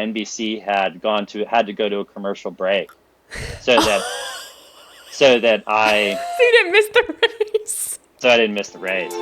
NBC had to go to a commercial break, so that so that I So you didn't miss the race. So I didn't miss the race.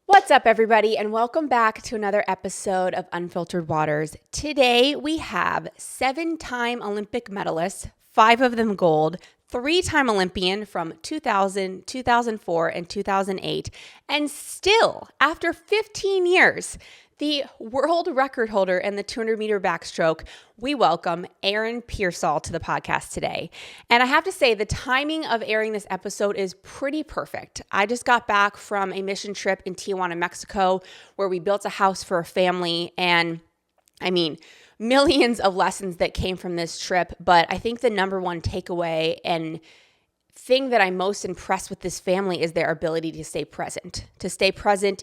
What's up, everybody, and welcome back to another episode of Unfiltered Waters. Today, we have 7-time Olympic medalists, 5 of them gold, 3-time Olympian from 2000, 2004, and 2008, and still, after 15 years, the world record holder in the 200-meter backstroke. We welcome Aaron Peirsol to the podcast today. And I have to say, the timing of airing this episode is pretty perfect. I just got back from a mission trip in Tijuana, Mexico, where we built a house for a family. And I mean, millions of lessons that came from this trip. But I think the number one takeaway and thing that I'm most impressed with this family is their ability to stay present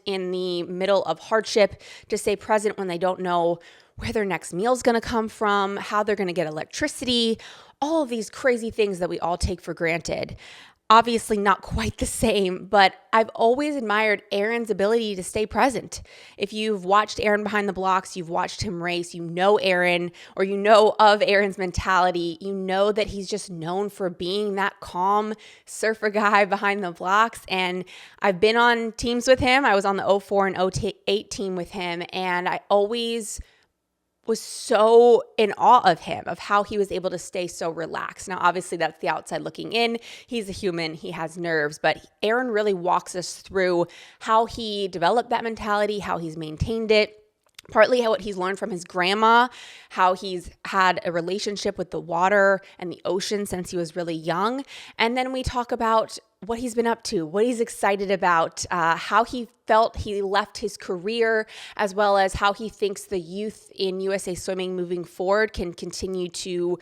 in the middle of hardship, to stay present when they don't know where their next meal is going to come from, how they're going to get electricity, all of these crazy things that we all take for granted. Obviously not quite the same, but I've always admired Aaron's ability to stay present. If you've watched Aaron behind the blocks, you've watched him race, you know Aaron, or you know of Aaron's mentality, you know that he's just known for being that calm surfer guy behind the blocks. And I've been on teams with him. I was on the 04 and 08 team with him, and I always was so in awe of him, of how he was able to stay so relaxed. Now, obviously, that's the outside looking in. He's a human. He has nerves. But Aaron really walks us through how he developed that mentality, how he's maintained it, partly what he's learned from his grandma, how he's had a relationship with the water and the ocean since he was really young. And then we talk about what he's been up to, what he's excited about, how he felt he left his career, as well as how he thinks the youth in USA Swimming moving forward can continue to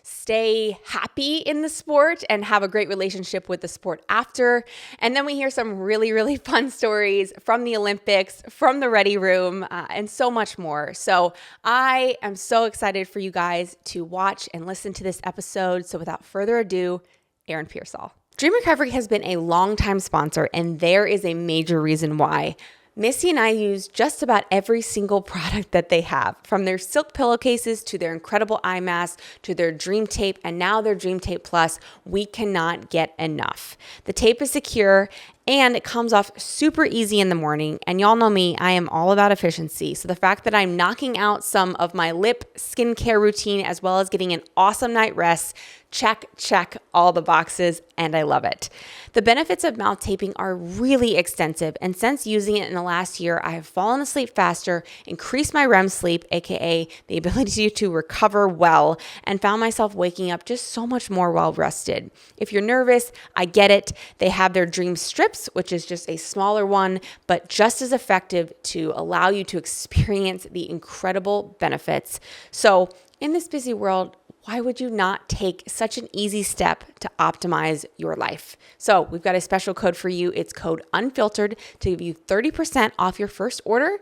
stay happy in the sport and have a great relationship with the sport after. And then we hear some really, really fun stories from the Olympics, from the Ready Room, and so much more. So I am so excited for you guys to watch and listen to this episode. So without further ado, Aaron Peirsol. Dream Recovery has been a longtime sponsor, and there is a major reason why. Missy and I use just about every single product that they have, from their silk pillowcases to their incredible eye masks to their Dream Tape and now their Dream Tape Plus. We cannot get enough. The tape is secure and it comes off super easy in the morning. And y'all know me, I am all about efficiency. So the fact that I'm knocking out some of my lip skincare routine as well as getting an awesome night rest, check all the boxes, and I love it. The benefits of mouth taping are really extensive, and since using it in the last year, I have fallen asleep faster, increased my REM sleep, aka the ability to recover well, and found myself waking up just so much more well rested. If you're nervous, I get it. They have their Dream Strips, which is just a smaller one, but just as effective to allow you to experience the incredible benefits. So in this busy world, why would you not take such an easy step to optimize your life? So we've got a special code for you. It's code UNFILTERED to give you 30% off your first order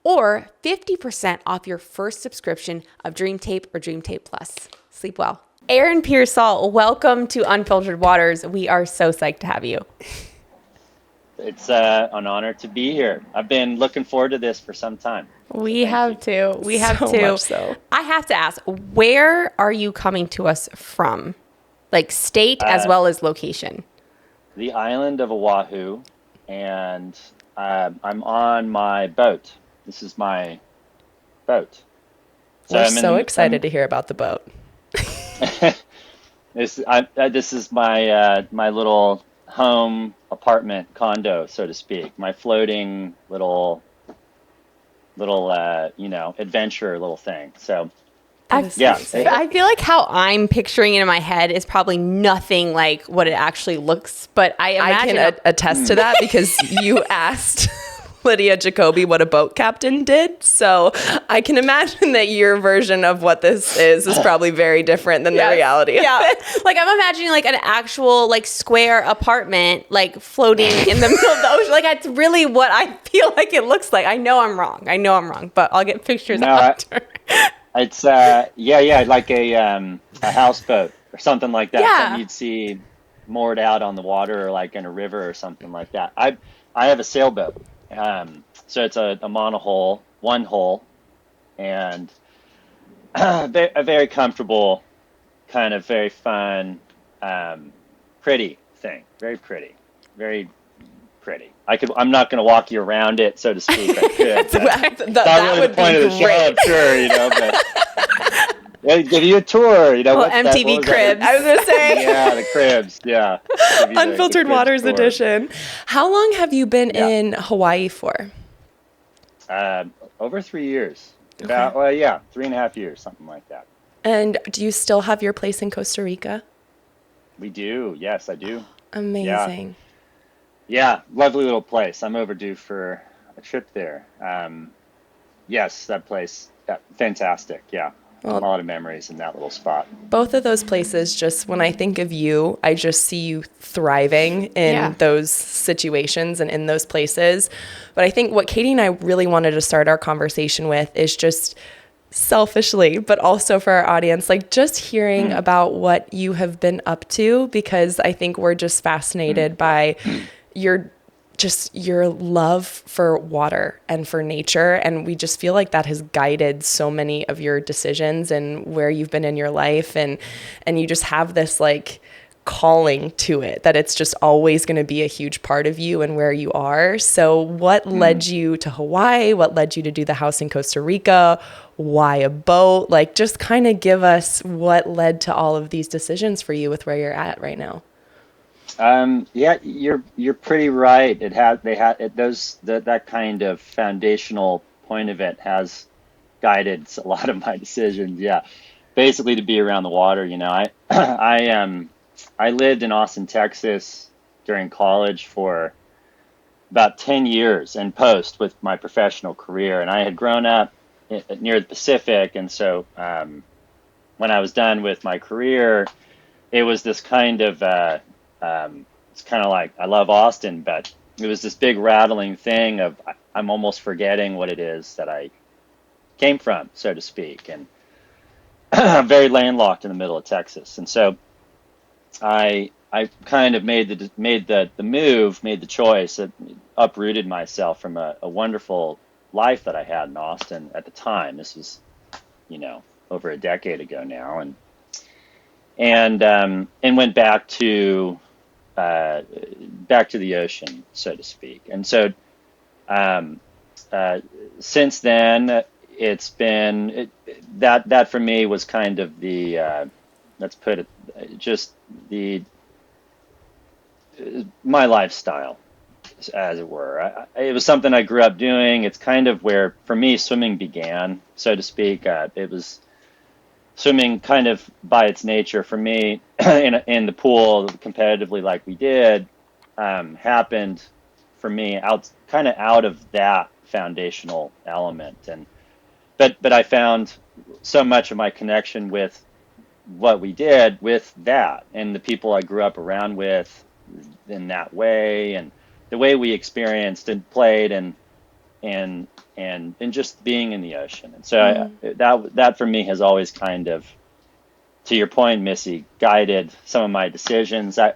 or 50% off your first subscription of Dream Tape or Dream Tape Plus. Sleep well. Aaron Peirsol, welcome to Unfiltered Waters. We are so psyched to have you. It's an honor to be here. I've been looking forward to this for some time. We have to. Much so. I have to ask, where are you coming to us from? Like state as well as location? The island of Oahu, and I'm on my boat. This is my boat. We're so excited to hear about the boat. This is my my little home apartment condo, so to speak. My floating little adventure little thing. So I feel like how I'm picturing it in my head is probably nothing like what it actually looks, but I can attest to that because you asked Lydia Jacoby what a boat captain did. So I can imagine that your version of what this is probably very different than the reality of it. Like I'm imagining like an actual like square apartment like floating in the middle of the ocean. Like that's really what I feel like it looks like. I know I'm wrong, but I'll get pictures after. It's like a houseboat or something like that. Yeah. Something you'd see moored out on the water or like in a river or something like that. I have a sailboat. So it's a monohull, one hull, and a very comfortable, kind of very fun, pretty thing. Very pretty. Very pretty. I'm not going to walk you around it, so to speak. I could. That would the point be of the show, great. I'm sure, but yeah, give you a tour, Well, MTV Cribs. I was going to say. Yeah, the cribs. Yeah. Unfiltered Waters tour. edition. How long have you been in Hawaii for? Over 3 years. Okay. About 3.5 years, something like that. And do you still have your place in Costa Rica? We do. Yes, I do. Amazing. Yeah, lovely little place. I'm overdue for a trip there. Yes, that place, fantastic. Yeah, Well, a lot of memories in that little spot. both of those places, just when I think of you, I just see you thriving in those situations and in those places. But I think what Katie and I really wanted to start our conversation with is just selfishly, but also for our audience, like just hearing about what you have been up to, because I think we're just fascinated by your love for water and for nature. And we just feel like that has guided so many of your decisions and where you've been in your life. And you just have this like calling to it, that it's just always going to be a huge part of you and where you are. So what led you to Hawaii? What led you to do the house in Costa Rica? Why a boat? Like, just kind of give us what led to all of these decisions for you with where you're at right now. Yeah, you're pretty right. That kind of foundational point of it has guided a lot of my decisions. Yeah, basically to be around the water. I lived in Austin, Texas during college for about 10 years and post with my professional career, and I had grown up near the Pacific, and so when I was done with my career, it was this kind of it's kind of like, I love Austin, but it was this big rattling thing of I'm almost forgetting what it is that I came from, so to speak, and I'm very landlocked in the middle of Texas, and so I kind of made the choice, that uprooted myself from a wonderful life that I had in Austin at the time. This was, over a decade ago now, and went back to the ocean, so to speak. And so since then, it's been that for me was kind of the let's put it, just my lifestyle, as it were. It was something I grew up doing. It's kind of where, for me, swimming began, so to speak. It was swimming kind of by its nature for me in the pool competitively, like we did, happened for me out of that foundational element. But I found so much of my connection with what we did with that, and the people I grew up around with in that way, and the way we experienced and played and just being in the ocean. And so that for me has always kind of, to your point, Missy, guided some of my decisions. I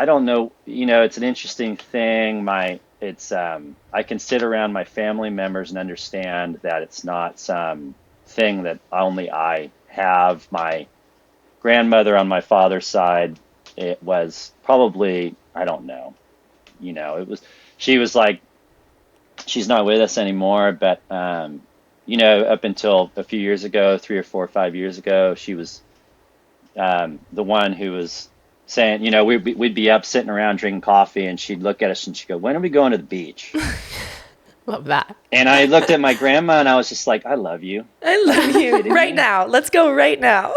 don't know, it's an interesting thing. I can sit around my family members and understand that it's not some thing that only I have. My grandmother on my father's side, it was probably, I don't know, she was like, she's not with us anymore, but up until a few years ago, 3 or 4 or 5 years ago, she was the one who was saying, we'd be up sitting around drinking coffee, and she'd look at us and she'd go, "When are we going to the beach?" Love that. And I looked at my grandma and I was just like, "I love you. I love you. Right now. Let's go right now.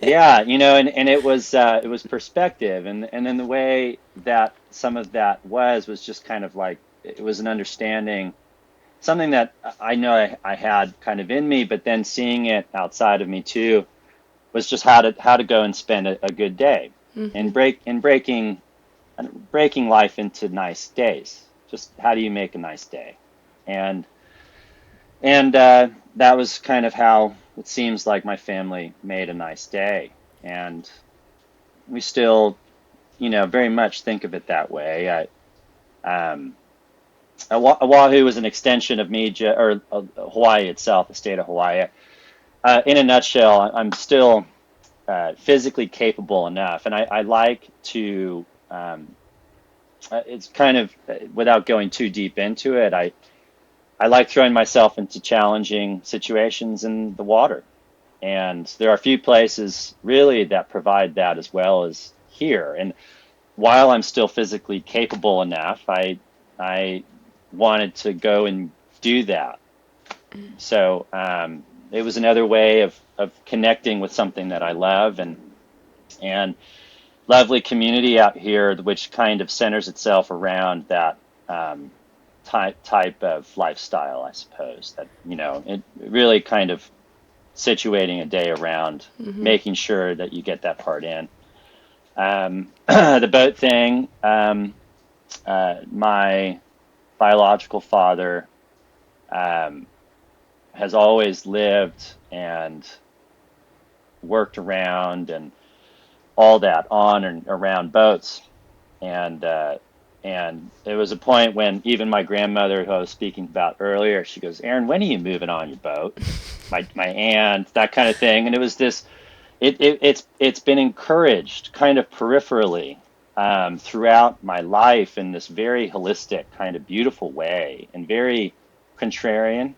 Yeah, and it was perspective, and then the way that some of that was just kind of like, it was an understanding, something that I know I had kind of in me, but then seeing it outside of me too was just how to go and spend a good day, and breaking life into nice days. Just how do you make a nice day? And that was kind of how it seems like my family made a nice day. And we still, very much think of it that way. Oahu was an extension of me, Hawaii itself, the state of Hawaii. In a nutshell, I'm still physically capable enough, and I like to. It's kind of, without going too deep into it, I like throwing myself into challenging situations in the water, and there are a few places really that provide that as well as here. And while I'm still physically capable enough, I wanted to go and do that. So it was another way of connecting with something that I love, and lovely community out here, which kind of centers itself around that type of lifestyle, I suppose. That it really kind of situating a day around making sure that you get that part in. The boat thing. My biological father has always lived and worked around and all that on and around boats, and there was a point when even my grandmother, who I was speaking about earlier, she goes, "Aaron, when are you moving on your boat?" My aunt, that kind of thing, and it was this. It's been encouraged kind of peripherally throughout my life in this very holistic kind of beautiful way, and very contrarian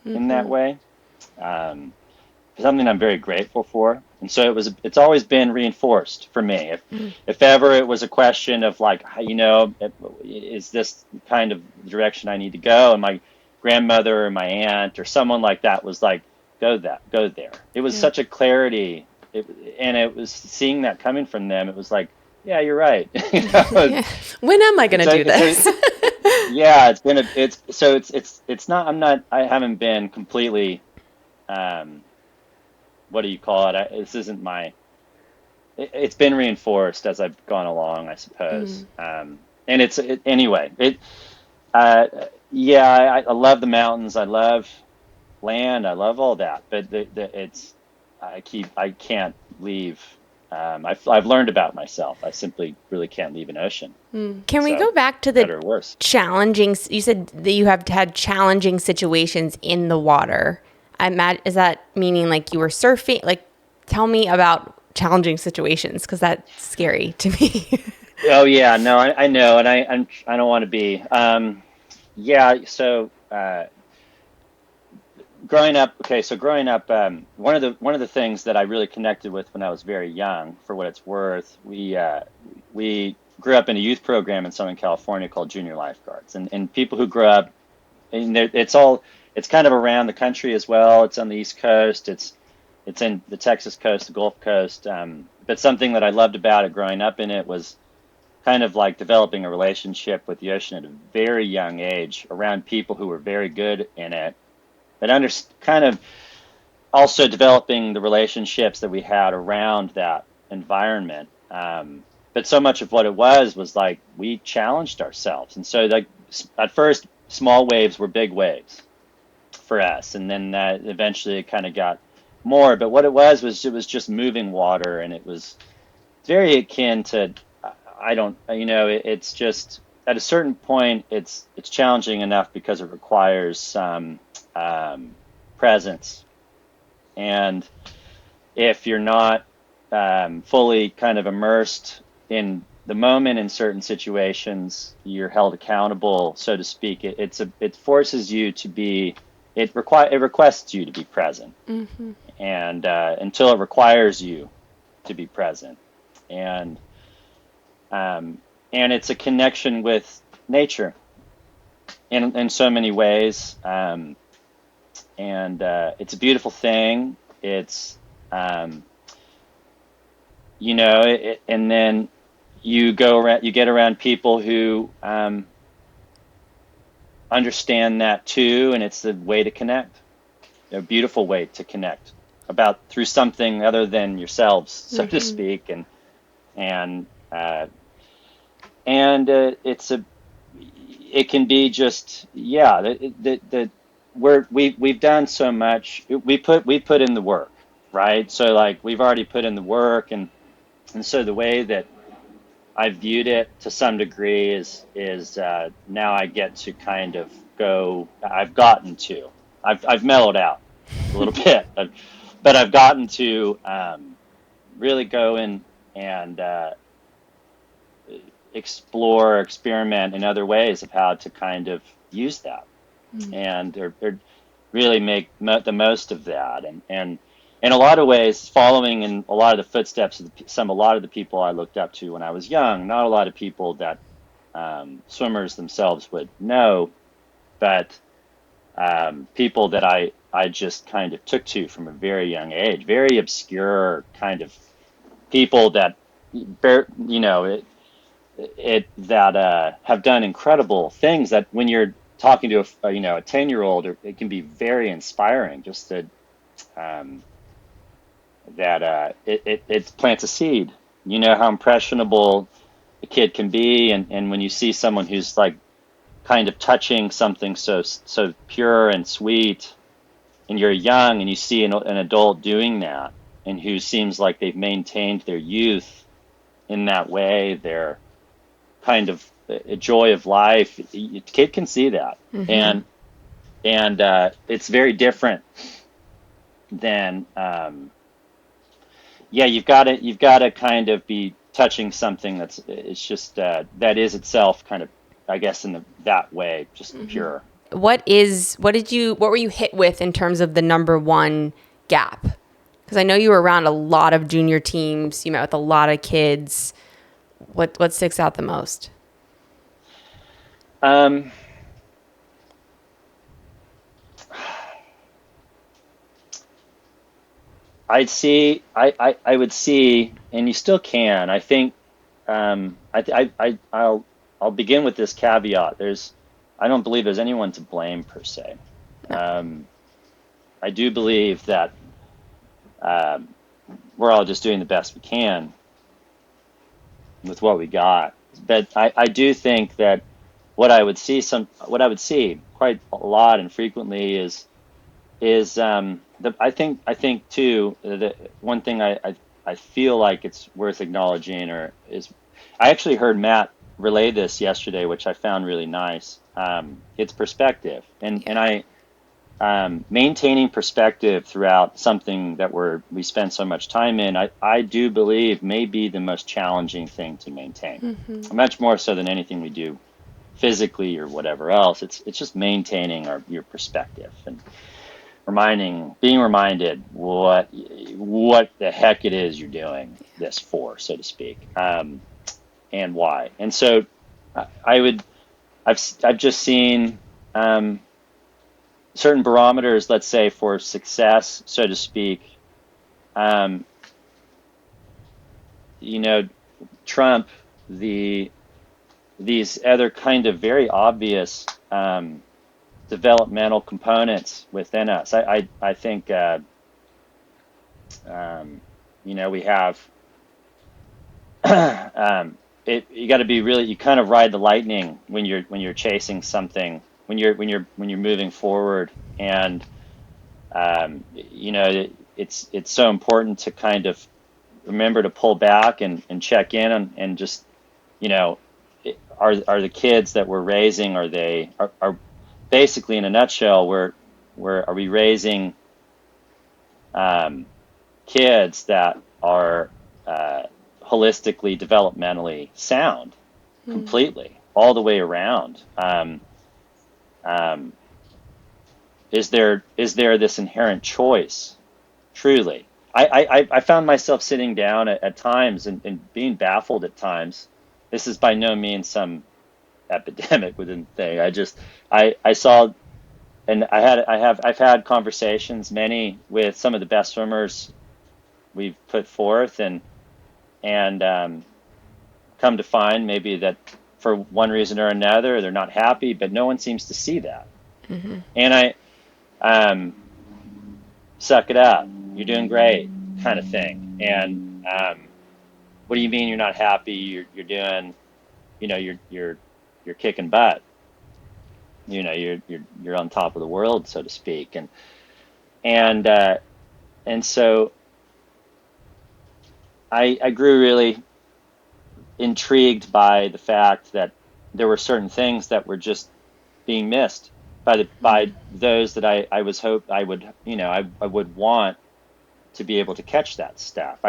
in that way. Something I'm very grateful for, and so it's always been reinforced for me. If ever it was a question of like, is this kind of direction I need to go, and my grandmother or my aunt or someone like that was like, go there. It was such a clarity, and it was seeing that coming from them. It was like, yeah, you're right. When am I going to do this? Yeah, it's not. I haven't been completely. What do you call it? This isn't my. It's been reinforced as I've gone along, I suppose. And anyway. I love the mountains. I love land. I love all that. But I can't leave. I've learned about myself. I simply really can't leave an ocean. Can we go back to better or the worse. challenging? You said that you have had challenging situations in the water. Is that meaning like you were surfing? Like, tell me about challenging situations, because that's scary to me. Oh yeah, no, I know, and I don't want to be. So growing up, one of the things that I really connected with when I was very young, for what it's worth, we grew up in a youth program in Southern California called Junior Lifeguards, and people who grew up, and it's kind of around the country as well. It's on the East Coast. It's in the Texas coast, the Gulf Coast. But something that I loved about it growing up in it was kind of like developing a relationship with the ocean at a very young age around people who were very good in it, but kind of also developing the relationships that we had around that environment. But so much of what it was like we challenged ourselves. And so like at first, small waves were big waves for us, and then that eventually it kind of got more. But what it was just moving water, and it was very akin to it's just at a certain point it's challenging enough because it requires some presence, and if you're not fully kind of immersed in the moment in certain situations, you're held accountable, so to speak. It forces you to be. It requests you to be present, and until it requires you to be present, and it's a connection with nature in so many ways, and it's a beautiful thing. It's and then you get around people who understand that too, and it's a way to connect, a beautiful way to connect through something other than yourselves, so to speak, and it can be just we've done so much. We put in the work, right? So like we've already put in the work, and so the way that I viewed it to some degree is now I get to kind of go. I've mellowed out a little bit, but I've gotten to really go in and explore, experiment in other ways of how to kind of use that and or really make the most of that, and in a lot of ways following in a lot of the footsteps of a lot of the people I looked up to when I was young. Not a lot of people that swimmers themselves would know, but people that I just kind of took to from a very young age, very obscure kind of people that you know that have done incredible things that when you're talking to a 10-year-old, it can be very inspiring just to um, it plants a seed. You know how impressionable a kid can be, and when you see someone who's like kind of touching something so pure and sweet, and you're young, and you see an adult doing that, and who seems like they've maintained their youth in that way, they're kind of a joy of life. A kid can see that, and it's very different than yeah. You've got to kind of be touching something that's it's just that is itself kind of, I guess, in that way just pure. What were you hit with in terms of the number one gap? Because I know you were around a lot of junior teams, you met with a lot of kids. What sticks out the most? Um, I would see, and you still can. I think I'll begin with this caveat. I don't believe there's anyone to blame per se. Um, I do believe that um, we're all just doing the best we can with what we got. But I do think that what I would see quite a lot and frequently is I think too the one thing I feel like it's worth acknowledging or is I actually heard Matt relay this yesterday, which I found really nice. It's perspective, and I maintaining perspective throughout something that we spend so much time in. I do believe may be the most challenging thing to maintain, much more so than anything we do physically or whatever else. It's just maintaining your perspective and being reminded what the heck it is you're doing this for, so to speak, and why. And so I would I've just seen certain barometers, let's say, for success, so to speak, um, you know, trump these other kind of very obvious developmental components within us. I think we have you got to be really, you kind of ride the lightning when you're chasing something, when you're moving forward, and it's so important to kind of remember to pull back and check in and just you know are the kids that we're raising, are basically, in a nutshell, are we raising kids that are holistically, developmentally sound, completely, all the way around? Um, is there this inherent choice? Truly, I found myself sitting down at times and being baffled at times. This is by no means some epidemic within the thing. I saw, and I've had conversations, many, with some of the best swimmers we've put forth, and come to find maybe that for one reason or another they're not happy, but no one seems to see that. And suck it up, you're doing great, kind of thing. And what do you mean you're not happy? You're doing, you're kicking butt. You're on top of the world, so to speak. And so I grew really intrigued by the fact that there were certain things that were just being missed by those that I was hope I would, I would want to be able to catch that stuff.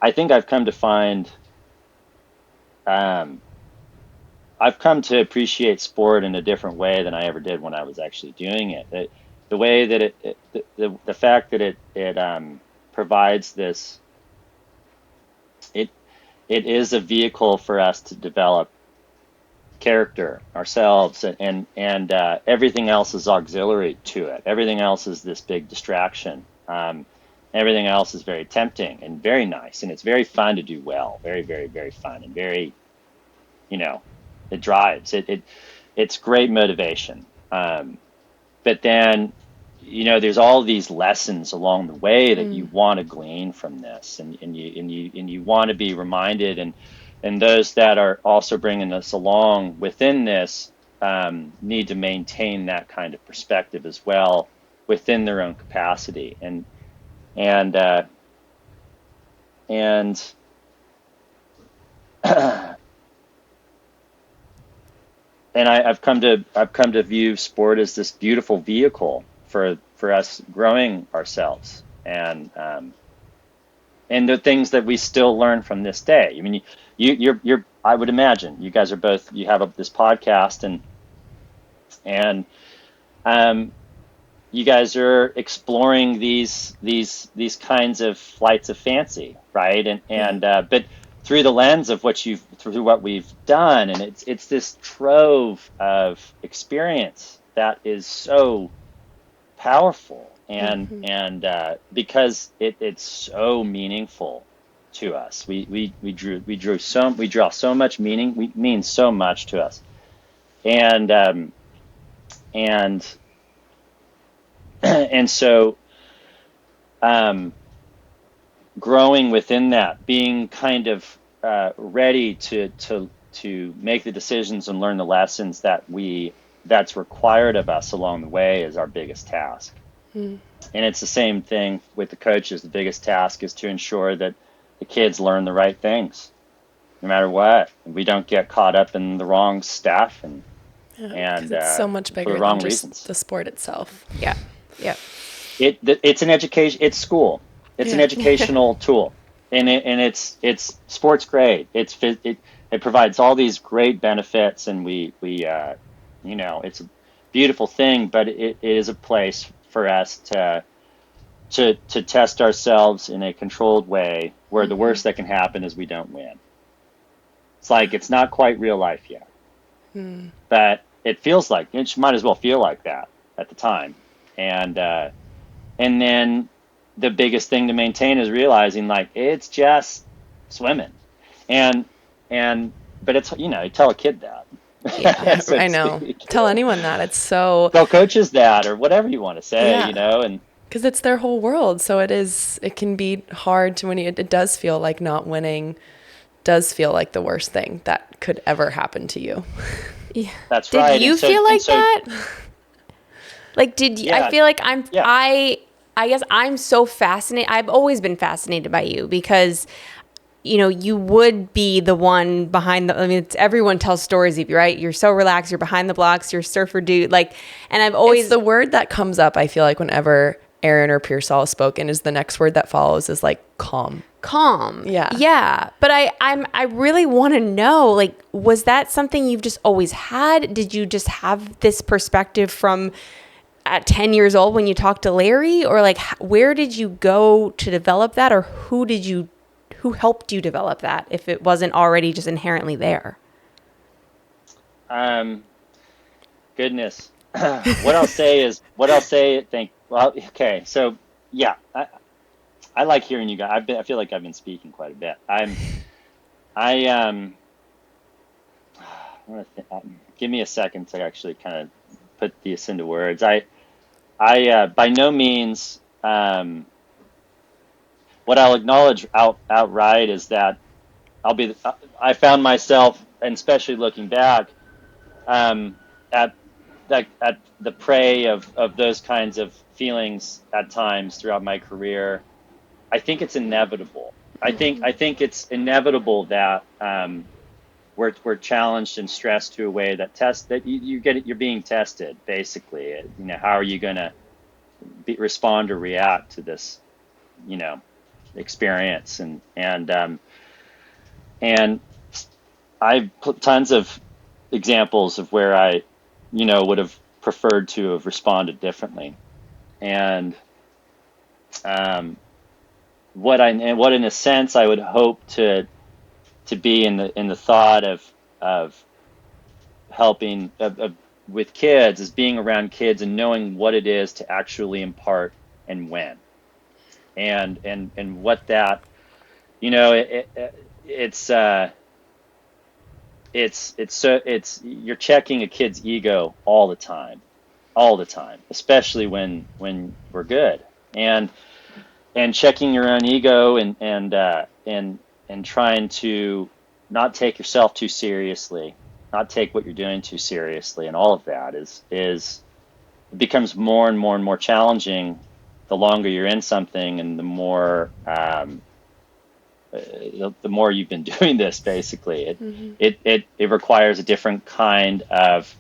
I think um, I've come to appreciate sport in a different way than I ever did when I was actually doing it. The way that the fact that it provides this, it it is a vehicle for us to develop character ourselves, and everything else is auxiliary to it. Everything else is this big distraction. Everything else is very tempting and very nice, and it's very fun to do well. Very, very, very fun, and very, you know, it drives it's great motivation. But then, there's all these lessons along the way that you want to glean from this, and you want to be reminded, and those that are also bringing us along within this need to maintain that kind of perspective as well within their own capacity, and and and I've come to view sport as this beautiful vehicle for us growing ourselves, and the things that we still learn from this day. I mean, you're I would imagine you guys are both, you have this podcast, and um, you guys are exploring these kinds of flights of fancy, right? And but through the lens of through what we've done, and it's this trove of experience that is so powerful, and because it's so meaningful to us. We draw so much meaning. We mean so much to us, and and so growing within that, being kind of ready to make the decisions and learn the lessons that's required of us along the way is our biggest task. And it's the same thing with the coaches. The biggest task is to ensure that the kids learn the right things, no matter what. We don't get caught up in the wrong stuff, and 'Cause it's so much for bigger the than wrong just reasons. the sport itself. Yeah. Yeah. It's an education. It's school. It's an Yeah. educational tool, and it's sports grade. It provides all these great benefits, and it's a beautiful thing. But it is a place for us to test ourselves in a controlled way, where the worst that can happen is we don't win. It's like it's not quite real life yet, but it feels like it might as well feel like that at the time, and then the biggest thing to maintain is realizing, like, it's just swimming, and and but it's, you tell a kid Yeah, that, so I to know. speak. Tell anyone that. It's so, Tell coaches that, or whatever you want to say, yeah, and because it's their whole world. So it can be hard to, it does feel like not winning does feel like the worst thing that could ever happen to you. Yeah. that's Did right. you feel like that? Like, Yeah, I feel like yeah. I guess I'm so fascinated. I've always been fascinated by you because, you would be the one behind everyone tells stories of you, right? You're so relaxed. You're behind the blocks. You're a surfer dude. Like, and I've always, It's the word that comes up, I feel like, whenever Aaron or Peirsol has spoken, is the next word that follows is like calm. calm. Yeah. Yeah. But I really want to know, like, was that something you've just always had? Did you just have this perspective from at 10 years old when you talked to Larry, or like, where did you go to develop that, or who helped you develop that if it wasn't already just inherently there? Goodness. What I'll say, well, okay, so yeah, I like hearing you guys. I feel like I've been speaking quite a bit. I give me a second to actually kind of put this into words. I by no means, what I'll acknowledge outright is that I found myself, and especially looking back, um, at at the prey of those kinds of feelings at times throughout my career. I think it's inevitable. I think it's inevitable that we're challenged and stressed to a way that you're being tested basically. How are you going to respond or react to this, you know, experience? And I've put tons of examples of where I, would have preferred to have responded differently. And what in a sense I would hope to be in the thought of helping with kids is being around kids and knowing what it is to actually impart and when, and what that, it's you're checking a kid's ego all the time, especially when we're good, and checking your own ego, and trying to not take yourself too seriously, not take what you're doing too seriously, and all of that is it becomes more and more and more challenging the longer you're in something, and the more you've been doing this. Basically, it requires a different kind of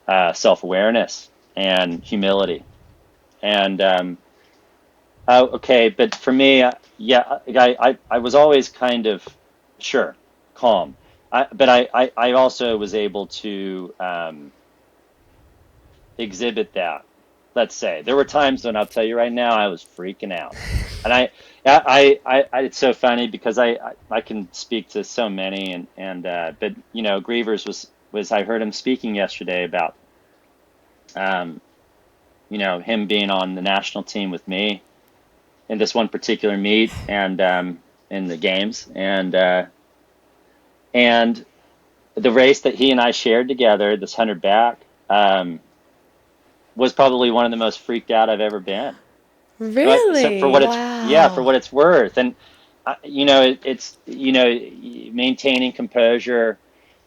self-awareness and humility. And okay, but for me, yeah, I was always kind of sure calm. But I also was able to exhibit that. Let's say there were times when, I'll tell you right now, I was freaking out, and it's so funny because I can speak to so many, but Grievers was I heard him speaking yesterday about him being on the national team with me in this one particular meet, and in the games, and the race that he and I shared together, this 100 back, was probably one of the most freaked out I've ever been. So for Really? what it's yeah, for Wow. what it's worth, and it's maintaining composure,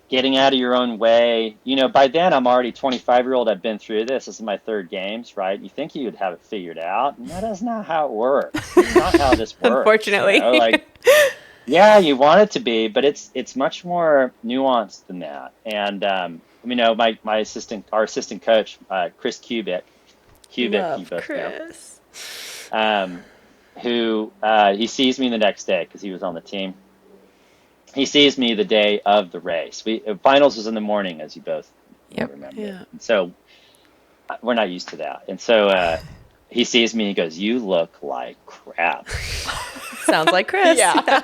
getting out of your own way. By then I'm already 25-year-old. I've been through this. This is my third games, right? You think you'd have it figured out, and that is not how it works. It's not how this works. Unfortunately. Like, yeah, you want it to be, but it's much more nuanced than that. And my our assistant coach, Chris Cubic, you Love both know, Chris. um, who he sees me the next day because he was on the team. He sees me the day of the race. Finals was in the morning, as you both Yep. remember. Yeah. And so we're not used to that. And so he sees me. He goes, "You look like crap." Sounds like Chris. Yeah.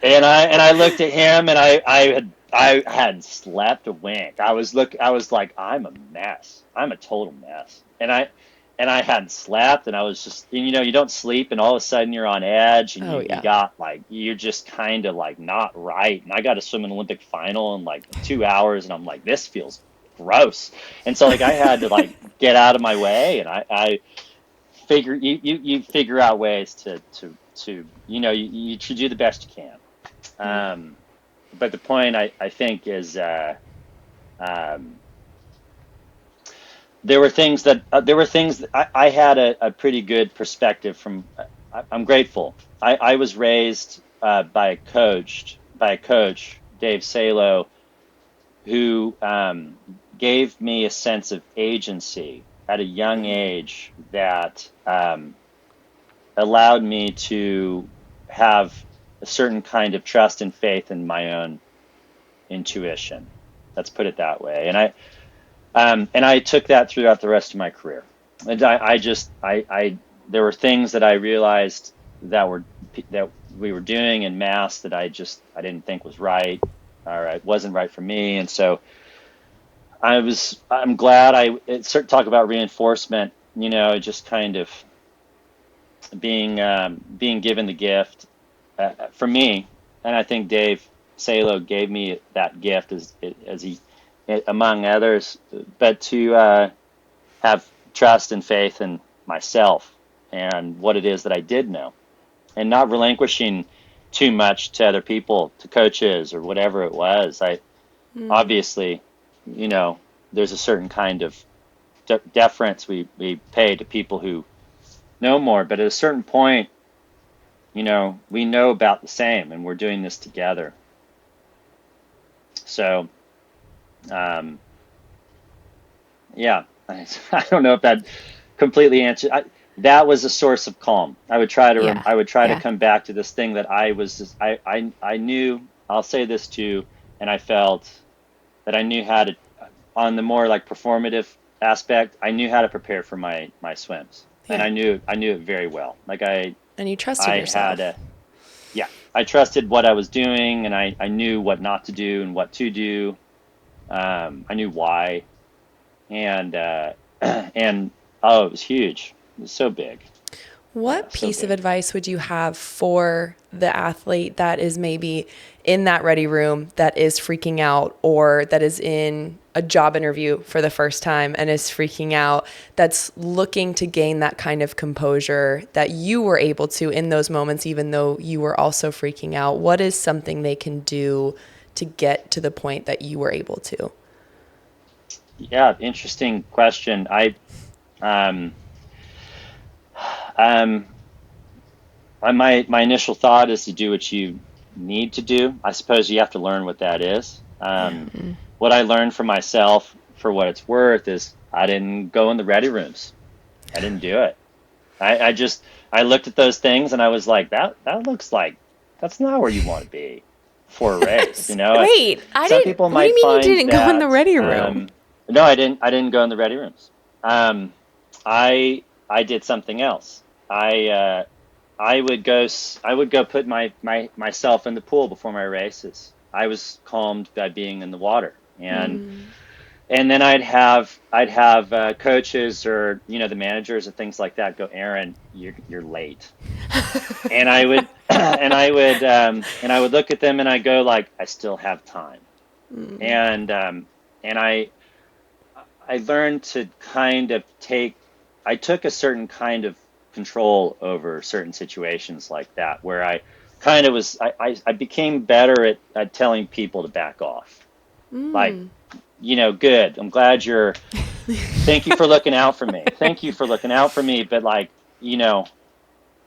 And I looked at him, and I had slept a wink. I was like, I'm a mess. I'm a total mess. And I hadn't slept, and I was just, you don't sleep, and all of a sudden you're on edge, and Oh, you yeah. got like, you're just kind of like not right. And I got to swim an Olympic final in like 2 hours, and I'm like, this feels gross. And so like I had to like get out of my way, and I figure you figure out ways to you should do the best you can. But the point I think is there were things that I had a pretty good perspective from. I'm grateful. I was raised by a coach, Dave Salo, who gave me a sense of agency at a young age that allowed me to have a certain kind of trust and faith in my own intuition. Let's put it that way. And I took that throughout the rest of my career. And there were things that I realized that we were doing in mass that I didn't think was right, or it wasn't right for me. And so I'm glad talk about reinforcement, just kind of being given the gift for me. And I think Dave Salo gave me that gift as he, among others, but to have trust and faith in myself and what it is that I did know, and not relinquishing too much to other people, to coaches or whatever it was. Obviously, there's a certain kind of deference we pay to people who know more, but at a certain point, we know about the same, and we're doing this together. So, yeah, I don't know if that completely answered. That was a source of calm. I would try to come back to this thing that I knew. I'll say this too, and I felt that I knew how to, on the more like performative aspect, I knew how to prepare for my swims, and I knew it very well. And you trusted yourself. I trusted what I was doing, and I knew what not to do and what to do. I knew why, and and it was huge. It was so big. What piece of advice would you have for the athlete that is maybe in that ready room, that is freaking out, or that is in a job interview for the first time and is freaking out, that's looking to gain that kind of composure that you were able to in those moments, even though you were also freaking out? What is something they can do to get to the point that you were able to? Yeah, interesting question. My initial thought is to do what you need to do. I suppose you have to learn what that is. What I learned for myself, for what it's worth, is I didn't go in the ready rooms. I didn't do it. I looked at those things and I was like, that looks like that's not where you want to be for a race. Wait, some people what do you mean you didn't go in the ready room? No, I didn't go in the ready rooms. I did something else. I would go put myself in the pool before my races. I was calmed by being in the water, and then I'd have coaches or the managers and things like that go, Aaron, you're late, and I would look at them and I go like, I still have time, and I learned to kind of I took a certain kind of control over certain situations like that, where I kind of was, I became better at telling people to back off. Like, good. I'm glad thank you for looking out for me. Thank you for looking out for me. But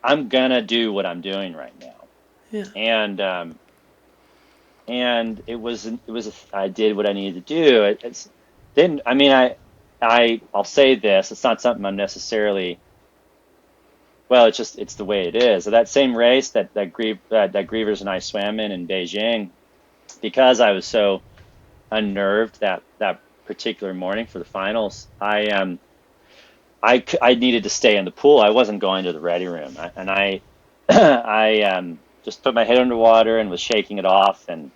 I'm going to do what I'm doing right now. Yeah. And I did what I needed to do. I'll say this, it's not something I'm necessarily, well, it's the way it is. So that same race that Grievers and I swam in Beijing, because I was so unnerved that particular morning for the finals, I needed to stay in the pool. I wasn't going to the ready room, I just put my head underwater and was shaking it off, and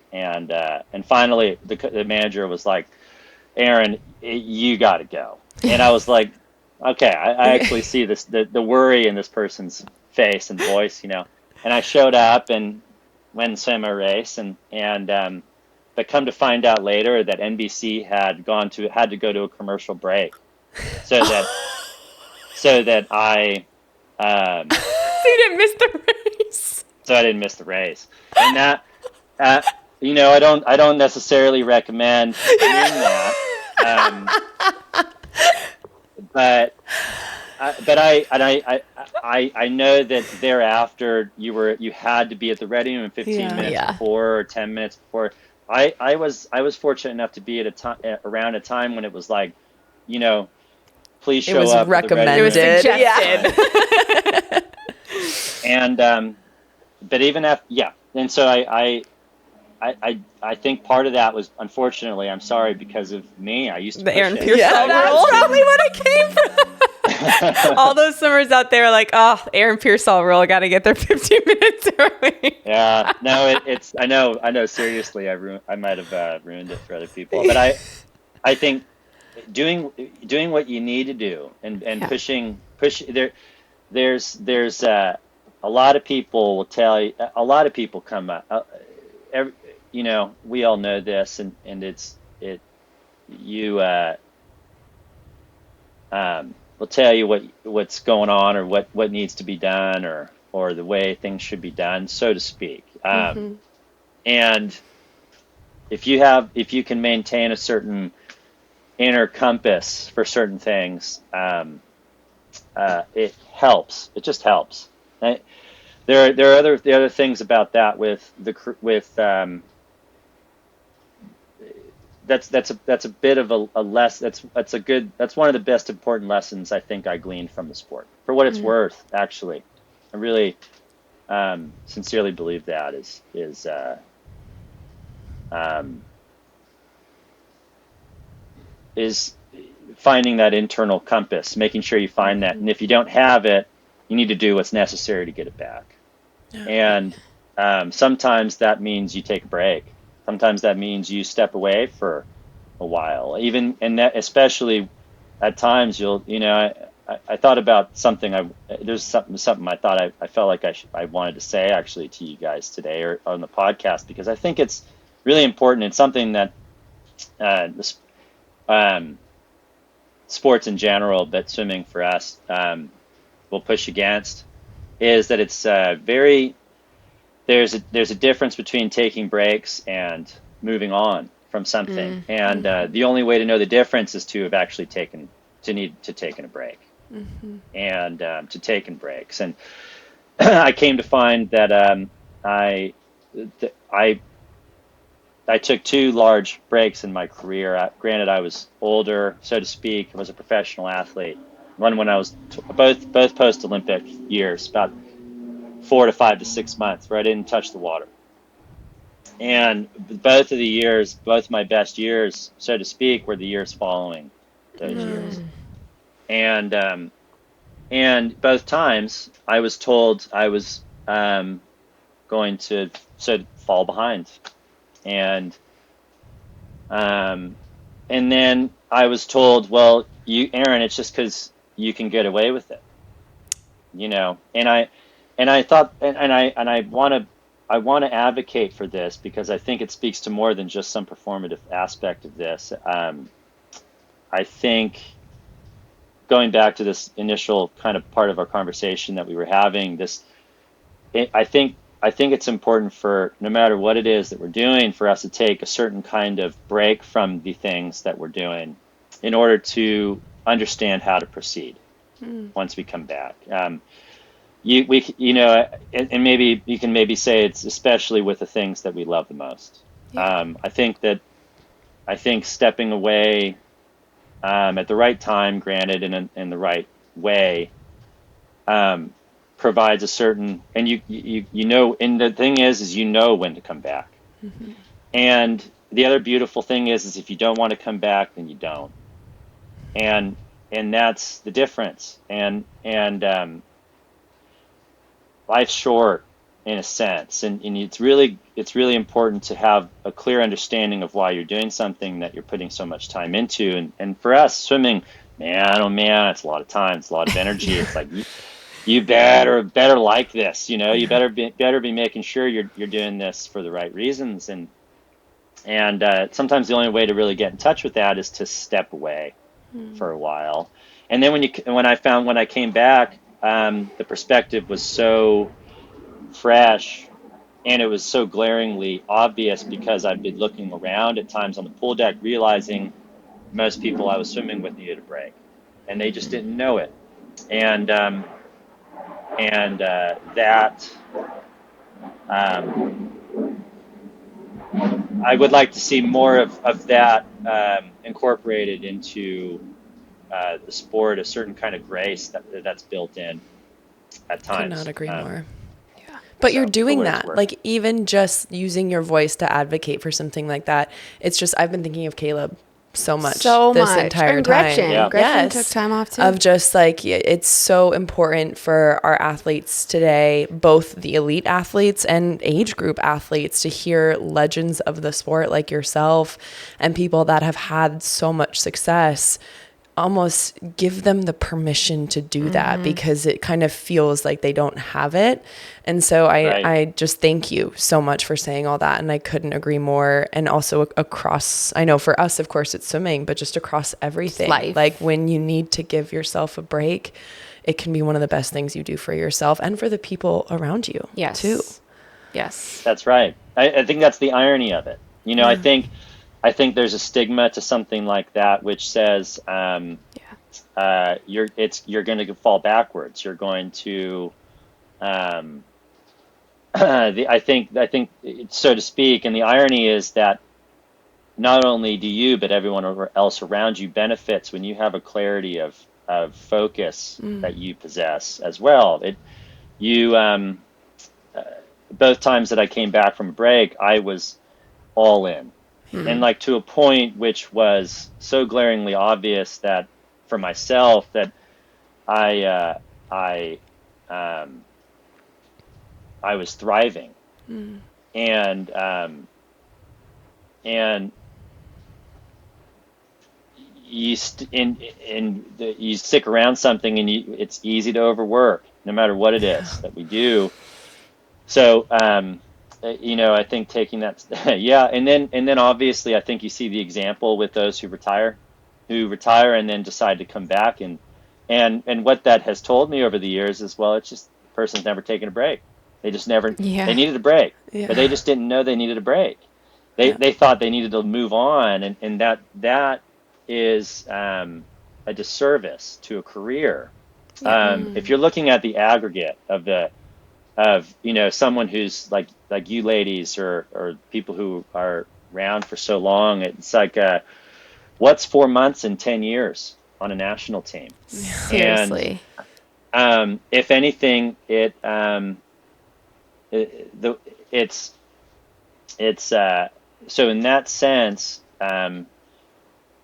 finally the manager was like, Aaron, you got to go. And I was like, okay, I actually see the worry in this person's face and voice, And I showed up and went and swam a race, but come to find out later that NBC had to go to a commercial break, so that I So you didn't miss the race. So I didn't miss the race, and that I don't necessarily recommend doing that. But I know that thereafter you had to be at the ready room 15 minutes before or 10 minutes before. I was fortunate enough to be around a time when it was like, please show up. It was recommended. It was suggested. Yeah. And but even after, and so I think part of that was, unfortunately, I'm sorry, because of me. I used to the Aaron push it. Peirsol rule. That's probably what it came from. All those swimmers out there are like, oh, Aaron Peirsol rule, got to get there 15 minutes early. Yeah, no, it's I know. Seriously, I might have ruined it for other people, but I think doing what you need to do and pushing there. There's a lot of people will tell you. A lot of people come up. We all know this, and will tell you what's going on, or what needs to be done, or the way things should be done, so to speak. And if you can maintain a certain inner compass for certain things, it helps. It just helps. there are the other things about that with that's a bit of a less that's one of the best important lessons I think I gleaned from the sport. For what it's worth, actually, I really sincerely believe that is finding that internal compass, making sure you find that, and if you don't have it, you need to do what's necessary to get it back. And sometimes that means you take a break. Sometimes that means you step away for a while. Even and that, especially at times, I thought about something. There's something I thought I felt like I wanted to say actually to you guys today or on the podcast, because I think it's really important. It's something that sports in general, but swimming for us will push against, is that it's there's a difference between taking breaks and moving on from something, and the only way to know the difference is to have actually taken a break, and to taking breaks. And I came to find that I took two large breaks in my career. Granted, I was older, so to speak. I was a professional athlete. One when I was both post-Olympic years, about 4 to 5 to 6 months, where I didn't touch the water. And both of the years, both my best years, so to speak, were the years following those years. And both times I was told I was going to fall behind. And then I was told, well, Aaron, it's just because you can get away with it, And I thought, and I want to advocate for this, because I think it speaks to more than just some performative aspect of this. I think, going back to this initial kind of part of our conversation that we were having, I think it's important, for no matter what it is that we're doing, for us to take a certain kind of break from the things that we're doing in order to understand how to proceed once we come back. And maybe you can say it's especially with the things that we love the most. I think stepping away at the right time, granted, in the right way, provides a certain, and and the thing is when to come back. And the other beautiful thing is if you don't want to come back, then you don't. And that's the difference. And life's short, in a sense, and it's really important to have a clear understanding of why you're doing something that you're putting so much time into. And for us, swimming, man, it's a lot of time, it's a lot of energy. It's like you better like this, you better be making sure you're doing this for the right reasons. And sometimes the only way to really get in touch with that is to step away for a while. And then when I came back, the perspective was so fresh, and it was so glaringly obvious, because I'd been looking around at times on the pool deck, realizing most people I was swimming with needed a break, and they just didn't know it. And that I would like to see more of that incorporated into the sport, a certain kind of grace that's built in at times. Could not agree more. But you're doing that, like, even just using your voice to advocate for something like that. It's just, I've been thinking of Caleb so much this entire and time. Gretchen. Yeah. Gretchen took time off too. Of just like, it's so important for our athletes today, both the elite athletes and age group athletes, to hear legends of the sport like yourself and people that have had so much success. Almost give them the permission to do that, because it kind of feels like they don't have it. And so I just thank you so much for saying all that. And I couldn't agree more. And also across, I know for us, of course, it's swimming, but just across everything. Life. Like, when you need to give yourself a break, it can be one of the best things you do for yourself and for the people around you too. Yes. That's right. I think that's the irony of it. I think there's a stigma to something like that, which says you're going to fall backwards. You're going to I think, so to speak, and the irony is that not only do you, but everyone else around you benefits when you have a clarity of focus that you possess as well. You, both times that I came back from break, I was all in. And like to a point which was so glaringly obvious that for myself that I, I was thriving. And, and you stick around something and it's easy to overwork no matter what it is that we do. So, I think taking that, yeah. And then obviously I think you see the example with those who retire and then decide to come back. And what that has told me over the years is, well, it's just the person's never taken a break. They just never, they needed a break, but they just didn't know they needed a break. They thought they needed to move on. And that is a disservice to a career. If you're looking at the aggregate of someone who's like you ladies or people who are around for so long, it's like what's 4 months and 10 years on a national team? Seriously. And if anything, it's so in that sense,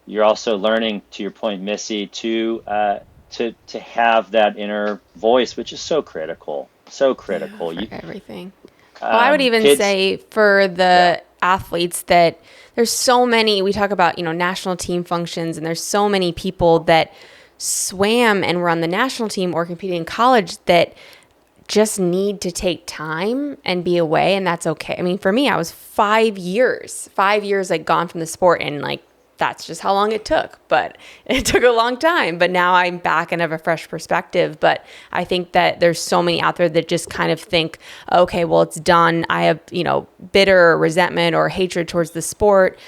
you're also learning, to your point, Missy, to have that inner voice, which is so critical. So critical. For everything. Well, I would even say for the athletes that there's so many, we talk about, national team functions, and there's so many people that swam and were on the national team or competing in college that just need to take time and be away, and that's okay. I mean, for me, I was 5 years like gone from the sport, and like that's just how long it took. But it took a long time. But now I'm back and have a fresh perspective. But I think that there's so many out there that just kind of think, okay, well, it's done. I have, bitter resentment or hatred towards the sport,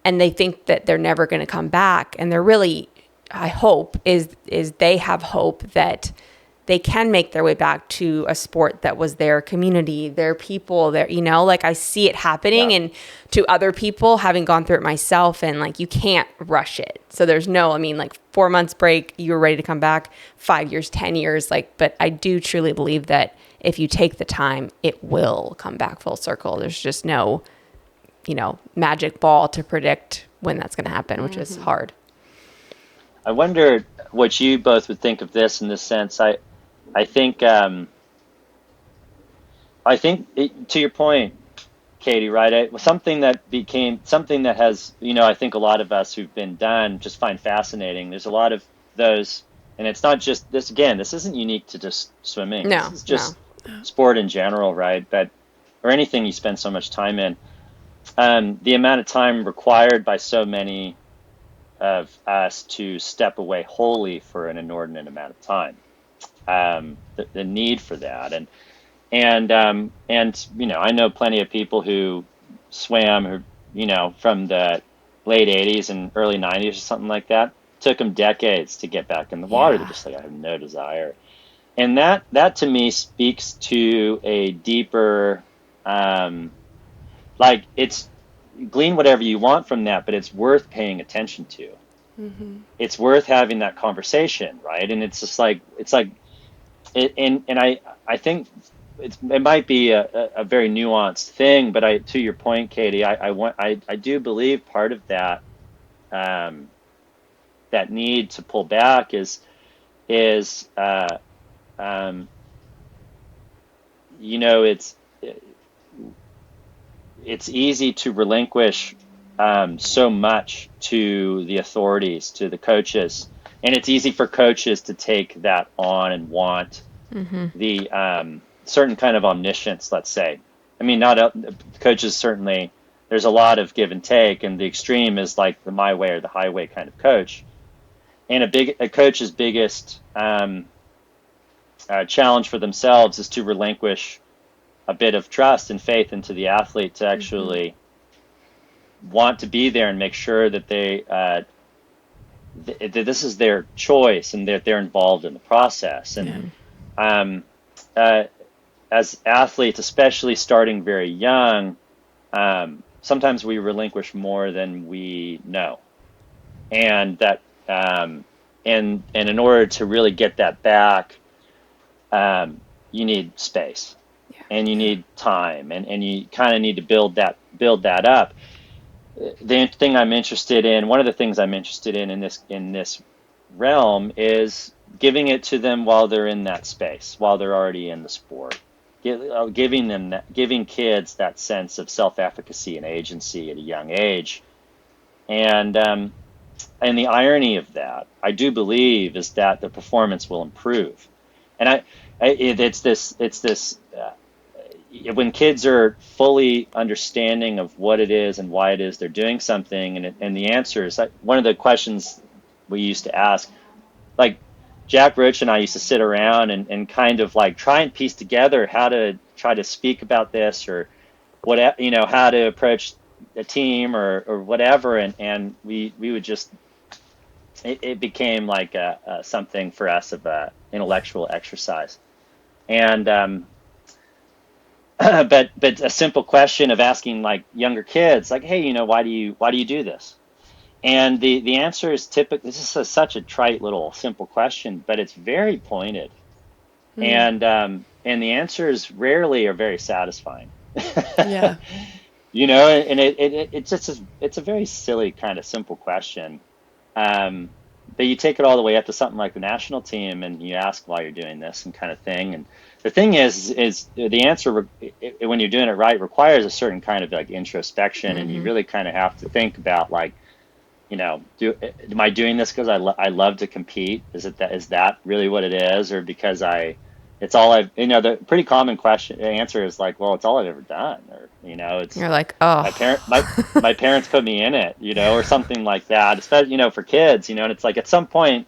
and they think that they're never going to come back. And they're really, I hope, is they have hope that they can make their way back to a sport that was their community, their people, like I see it happening and to other people, having gone through it myself, and like you can't rush it. So there's like 4 months break, you were ready to come back, 5 years, 10 years, but I do truly believe that if you take the time, it will come back full circle. There's just no, magic ball to predict when that's going to happen, which is hard. I wonder what you both would think of this in this sense. I think to your point, Katie, right? Something that has, I think a lot of us who've been done just find fascinating. There's a lot of those, and it's not just this. Again, this isn't unique to just swimming. No, this is just sport in general, right? Or anything you spend so much time in. The amount of time required by so many of us to step away wholly for an inordinate amount of time. The need for that, and I know plenty of people who swam, from the late '80s and early '90s or something like that. Took them decades to get back in the water. They're just like, I have no desire, and that to me speaks to a deeper, it's glean whatever you want from that, but it's worth paying attention to. It's worth having that conversation, right? And it's just like I think it might be a very nuanced thing, but to your point, Katie, I do believe part of that that need to pull back is it's easy to relinquish so much to the authorities, to the coaches. And it's easy for coaches to take that on and want the certain kind of omniscience, let's say. I mean, coaches certainly, there's a lot of give and take, and the extreme is like the my way or the highway kind of coach. And a coach's biggest challenge for themselves is to relinquish a bit of trust and faith into the athlete to actually want to be there and make sure that that this is their choice and that they're involved in the process. And as athletes, especially starting very young, sometimes we relinquish more than we know, and that and in order to really get that back, you need space, and you need time, and you kind of need to build that up. The thing I'm interested in, one of the things I'm interested in this realm is giving it to them while they're in that space, while they're already in the sport. Giving kids that sense of self-efficacy and agency at a young age, and the irony of that, I do believe, is that the performance will improve, and it's this when kids are fully understanding of what it is and why it is they're doing something, and the answers, one of the questions we used to ask, like Jack Roach and I used to sit around and kind of like try and piece together how to try to speak about this, or what, how to approach a team, or whatever, and we would just, it became like something for us of a intellectual exercise, and but a simple question of asking like younger kids, like, hey, why do you do this? And the answer is typically, this is such a trite little simple question, but it's very pointed, and the answers rarely are very satisfying. Yeah. And it's a very silly kind of simple question, but you take it all the way up to something like the national team, and you ask why you're doing this and kind of thing. And the thing is the answer, when you're doing it right, requires a certain kind of like introspection, and you really kind of have to think about, like, am I doing this because I love to compete? Is that really what it is, or because it's all I've, the pretty common answer is like, well, it's all I've ever done, or, it's, You're like, oh, my parents put me in it, or something like that, especially, for kids, and it's like, at some point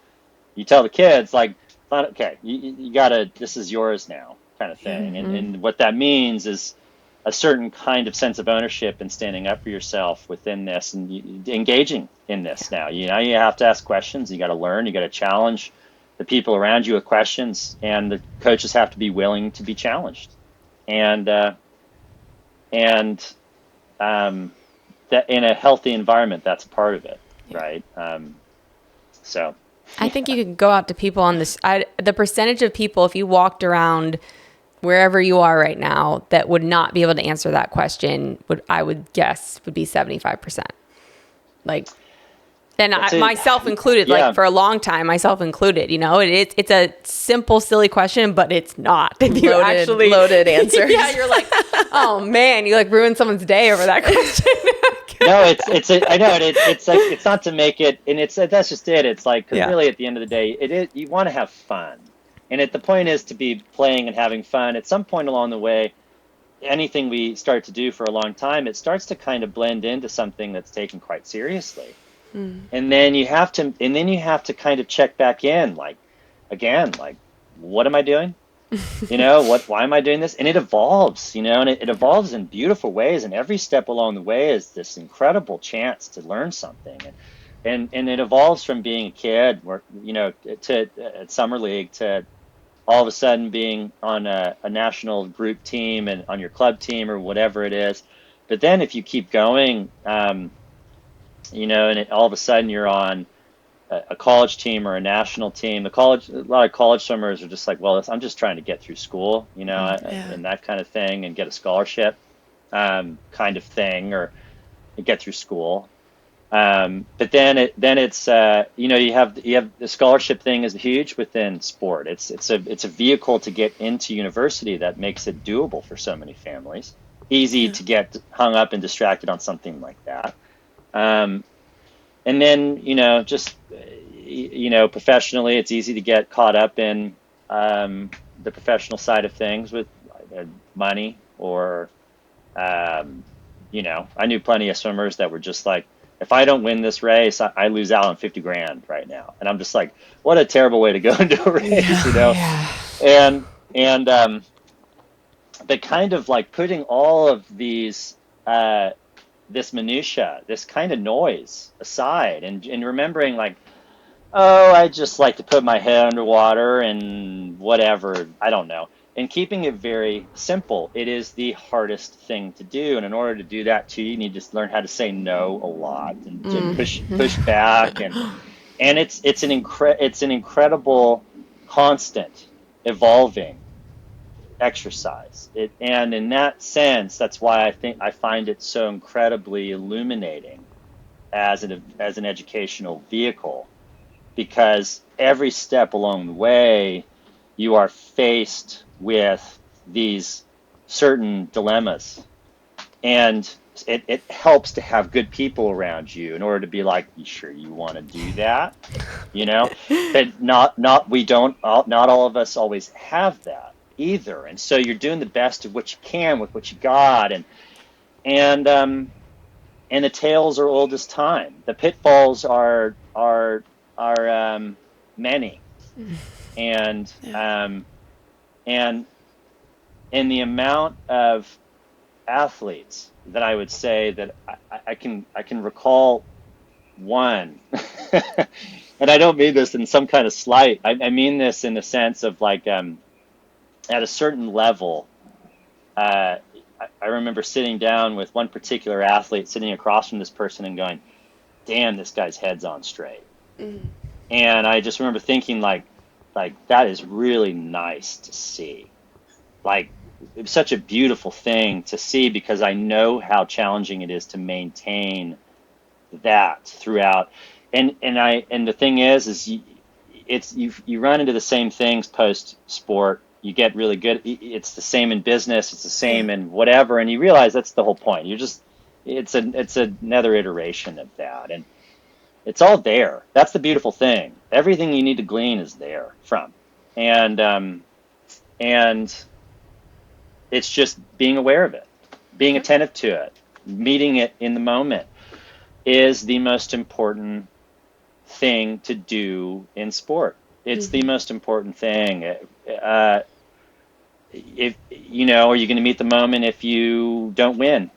you tell the kids, like, okay, you gotta, this is yours now, kind of thing. And what that means is a certain kind of sense of ownership and standing up for yourself within this, and engaging in this now. You have to ask questions. You got to learn. You got to challenge the people around you with questions, and the coaches have to be willing to be challenged. And that in a healthy environment, that's a part of it, right? So I think you could go out to people on this. The percentage of people, if you walked around wherever you are right now, that would not be able to answer that question, I would guess would be 75%. Like, and myself included, like for a long time, myself included, it's a simple, silly question, but it's not. If you loaded answer. Yeah, you're like, oh man, you like ruined someone's day over that question. No, I know it's like, it's not to make it, and that's just it. It's like, because really at the end of the day, you want to have fun. And the point is to be playing and having fun. At some point along the way, anything we start to do for a long time, it starts to kind of blend into something that's taken quite seriously. And then you have to kind of check back in, like, again, like, what am I doing? Why am I doing this? And it evolves, and it evolves in beautiful ways. And every step along the way is this incredible chance to learn something. And it evolves from being a kid, where, to at summer league, to all of a sudden being on a national group team and on your club team or whatever it is. But then if you keep going, and all of a sudden you're on a college team or a national team. A lot of college swimmers are just like, well, I'm just trying to get through school, and that kind of thing, and get a scholarship, kind of thing, or get through school. But then it's you have the scholarship thing is huge within sport. It's a vehicle to get into university that makes it doable for so many families. Easy to get hung up and distracted on something like that. And then professionally, it's easy to get caught up in the professional side of things with money, or I knew plenty of swimmers that were just like, if I don't win this race, I lose out on 50 grand right now. And I'm just like, what a terrible way to go into a race, And but kind of like putting all of these, this minutia, this kind of noise aside, and remembering, like, oh, I just like to put my head underwater and whatever, I don't know. and keeping it very simple. It is the hardest thing to do, and in order to do that too, you need to learn how to say no a lot and to push back, and it's an incredible, constant, evolving exercise. And in that sense, that's why I find it so incredibly illuminating as an educational vehicle, because every step along the way, you are faced with these certain dilemmas, and it helps to have good people around you in order to be like, you sure you want to do that? But not all of us always have that either, and so you're doing the best of what you can with what you got, and the tales are old as time. The pitfalls are many, and and the amount of athletes that I would say that I can recall one, and I don't mean this in some kind of slight. I mean this in the sense of like at a certain level. I remember sitting down with one particular athlete, sitting across from this person and going, damn, this guy's head's on straight. Mm-hmm. And I just remember thinking like that is really nice to see. Like, it was such a beautiful thing to see, because I know how challenging it is to maintain that throughout. And the thing is you run into the same things post sport. You get really good. It's the same in business. It's the same in whatever. And you realize that's the whole point. It's another iteration of that. And it's all there. That's the beautiful thing. Everything you need to glean is there from. And it's just being aware of it, being attentive to it, meeting it in the moment is the most important thing to do in sport. It's the most important thing. If are you going to meet the moment if you don't win,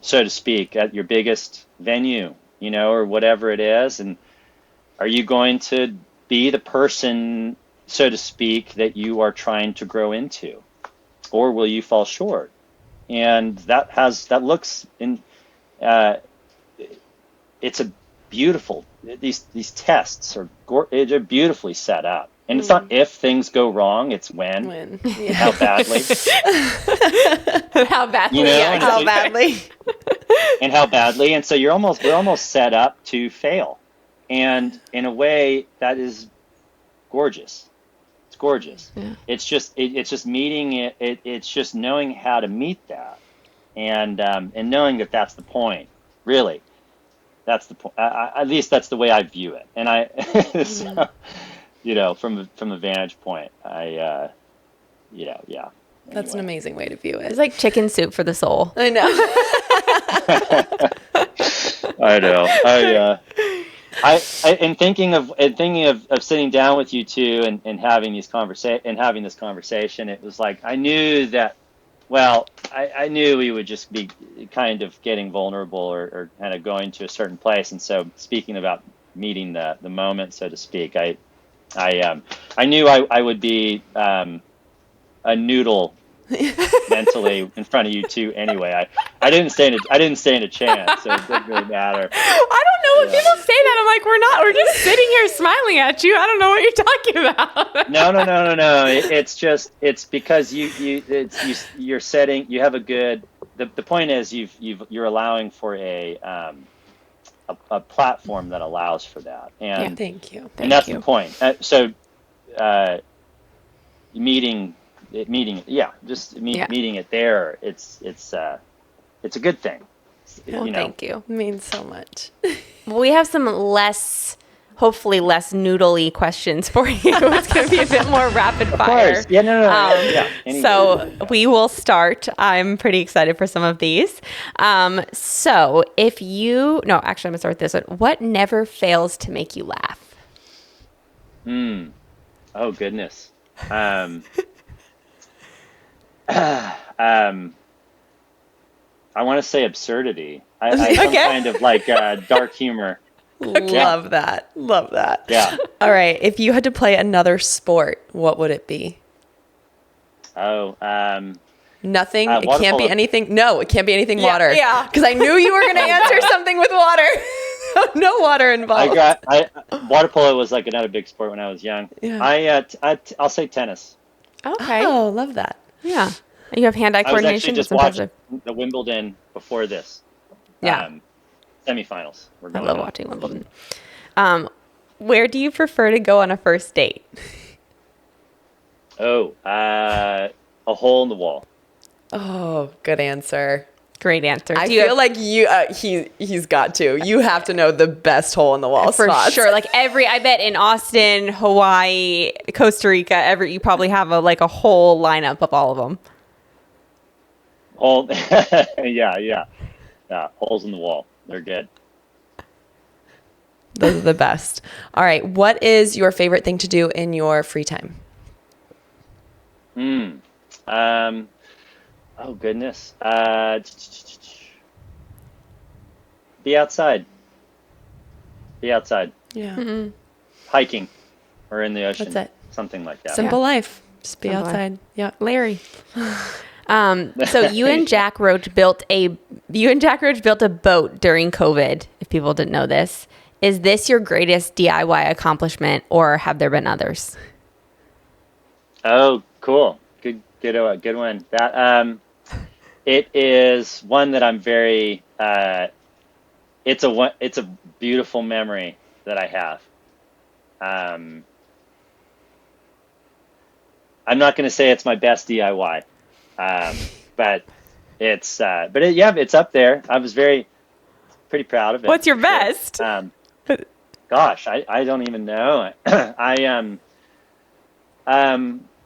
so to speak, at your biggest venue, or whatever it is? And are you going to be the person, so to speak, that you are trying to grow into, or will you fall short? And that looks in. It's a beautiful. These tests are beautifully set up. And it's not if things go wrong, it's when. Yeah. How badly. How badly. How badly. And how badly. And so we're almost set up to fail. And in a way, that is gorgeous. It's gorgeous. Yeah. It's just meeting it. It's just knowing how to meet that, and knowing that that's the point. Really, that's the point. At least that's the way I view it. And so, from a vantage point, yeah. Anyway. That's an amazing way to view it. It's like chicken soup for the soul. I know. I know. In thinking of sitting down with you two and having this conversation, it was like I knew that. Well, I knew we would just be kind of getting vulnerable or kind of going to a certain place, and so speaking about meeting the moment, so to speak, I knew I would be a noodle mentally in front of you two anyway. I didn't stand a chance, so it didn't really matter. I don't know when people say that. I'm like, we're just sitting here smiling at you. I don't know what you're talking about. No. It's because you're setting. You have a good. The point is you're allowing for a platform that allows for that. And yeah, thank you. And that's the point. Meeting it there. It's a good thing. Thank you. It means so much. Well, we have some hopefully less noodly questions for you. It's going to be a bit more rapid fire. Of course. Yeah, no. Anyway, so we will start. I'm pretty excited for some of these. So actually, I'm going to start with this one. What never fails to make you laugh? Oh, goodness. I want to say absurdity. Some kind of like dark humor. Love that. Yeah. All right. If you had to play another sport, what would it be? Oh, Nothing. It water can't be polo. anything. No, it can't be anything water. yeah. Because I knew you were going to answer something with water. No water involved. Water polo was like another big sport when I was young. Yeah. I'll say tennis. Okay. Oh, love that. Yeah. You have hand-eye I was coordination. actually just That's impressive. watching the Wimbledon before this. Yeah. Semifinals. We're I going love on. watching Wimbledon. Where do you prefer to go on a first date? Oh, a hole in the wall. Oh, good answer. Great answer. I feel like he's got to. You have to know the best hole in the wall for spots. sure. Like I bet in Austin, Hawaii, Costa Rica, you probably have a whole lineup of all of them. Hole, yeah. Holes in the wall. They're good. Those are the best. All right. What is your favorite thing to do in your free time? Oh goodness. Be outside. Yeah. Mm-hmm. Hiking or in the ocean. That's it. Something like that. Simple life. Just be Simple life. outside. Yeah. Larry. So you and Jack Roach built a boat during COVID, if people didn't know this. Is this your greatest DIY accomplishment, or have there been others? Oh, cool. Good one. That it is one that I'm very it's a beautiful memory that I have. I'm not going to say it's my best DIY. But it's up there. I was pretty proud of it. What's your best? Gosh, I don't even know.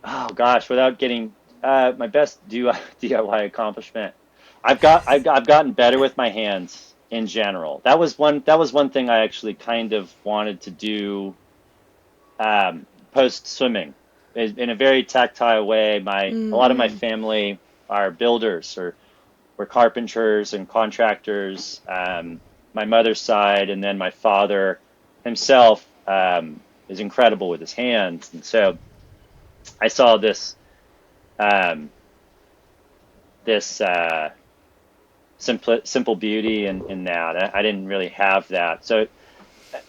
Oh gosh, without getting my best DIY accomplishment, I've gotten better with my hands in general. That was one thing I actually kind of wanted to do post swimming in a very tactile way. A lot of my family are builders or were carpenters and contractors. My mother's side, and then my father himself is incredible with his hands, and so I saw this simple beauty in that. I didn't really have that, so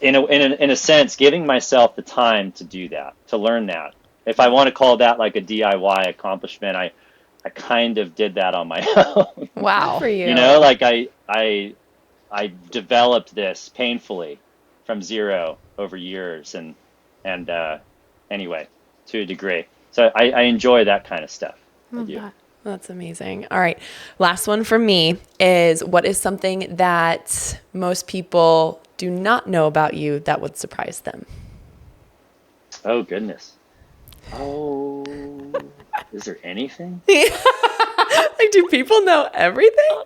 in a sense, giving myself the time to do that, to learn that. If I want to call that like a DIY accomplishment, I kind of did that on my own. Wow. Good for you. You know, like I developed this painfully from zero over years, and anyway, to a degree. So I enjoy that kind of stuff. I do. That's amazing. All right. Last one for me is, what is something that most people do not know about you that would surprise them? Oh, goodness. Oh, is there anything? Like, do people know everything?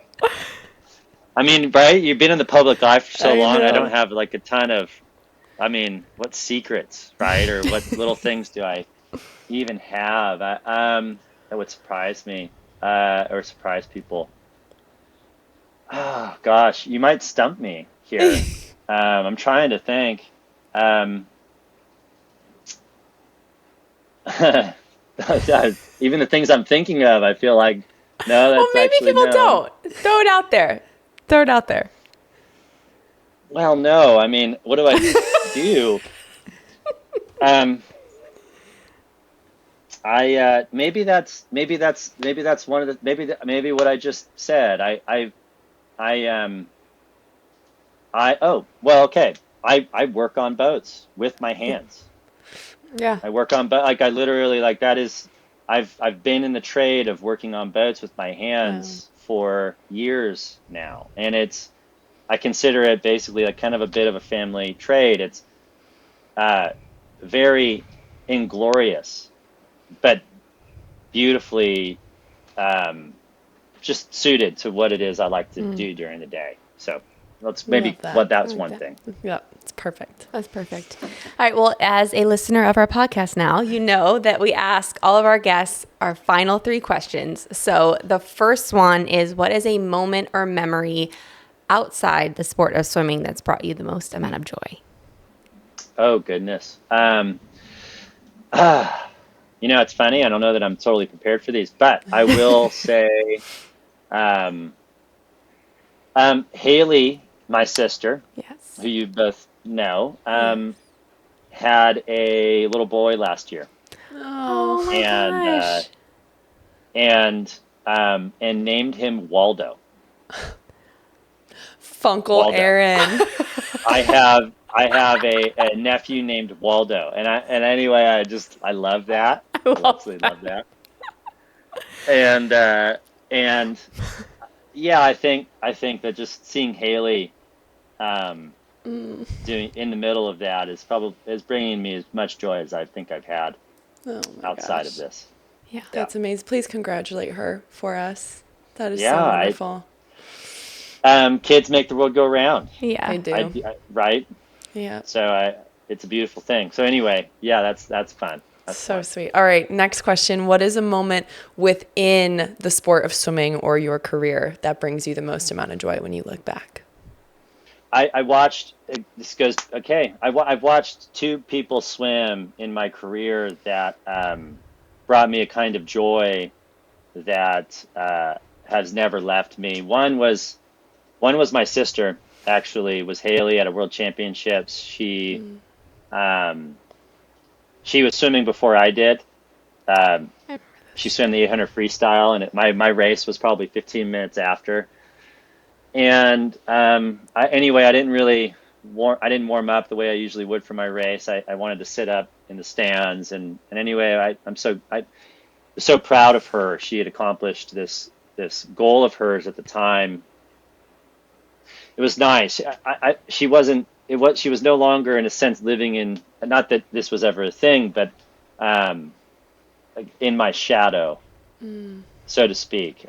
I mean, right? You've been in the public eye for so long. know. I don't have like a ton of, what secrets, right? Or what little things do I even have that would surprise me or surprise people? Oh, gosh, you might stump me here. I'm trying to think. Even the things I'm thinking of, I feel like, no, that's Well, maybe actually people no. don't. Throw it out there. Well, no. I mean, what do I do? Maybe that's one of the maybe what I just said. Okay. I work on boats with my hands. Yeah. I work on boat, like I literally, like that is, I've been in the trade of working on boats with my hands for years now, and I consider it basically like kind of a bit of a family trade. It's very inglorious, but beautifully just suited to what it is I like to do during the day. So that's maybe that's one thing. Yeah, it's perfect. That's perfect. All right. Well, as a listener of our podcast now, you know that we ask all of our guests our final 3 questions. So the first one is, what is a moment or memory outside the sport of swimming that's brought you the most amount of joy? Oh, goodness. It's funny. I don't know that I'm totally prepared for these, but I will say, um, Haley, my sister, Yes. who you both know, had a little boy last year, Oh my and gosh. and named him Waldo. Funkle Waldo. Aaron. I have a nephew named Waldo, and anyway, I love that. I I love absolutely love that. that. And yeah, I think that just seeing Haley doing in the middle of that is bringing me as much joy as I think I've had Oh my outside of gosh. this. Yeah. Yeah, That's amazing. Please congratulate her for us. That is so yeah. wonderful. Kids make the world go round. They Yeah. do. Right. Yeah. So it's a beautiful thing. So anyway, yeah, that's fun. That's So fun. sweet. All right, next question. What is a moment within the sport of swimming or your career that brings you the most amount of joy when you look back? I watched. This goes okay. I've watched two people swim in my career that brought me a kind of joy that has never left me. One was my sister. Actually, was Haley at a World Championships. Um, she was swimming before I did. Um, I remember she this. swam the 800 freestyle, and my race was probably 15 minutes after. And anyway, I didn't warm up the way I usually would for my race. I wanted to sit up in the stands, and anyway, I was so proud of her. She had accomplished this goal of hers at the time. It was nice. She was no longer in a sense living in, not that this was ever a thing, but um, like in my shadow, so to speak.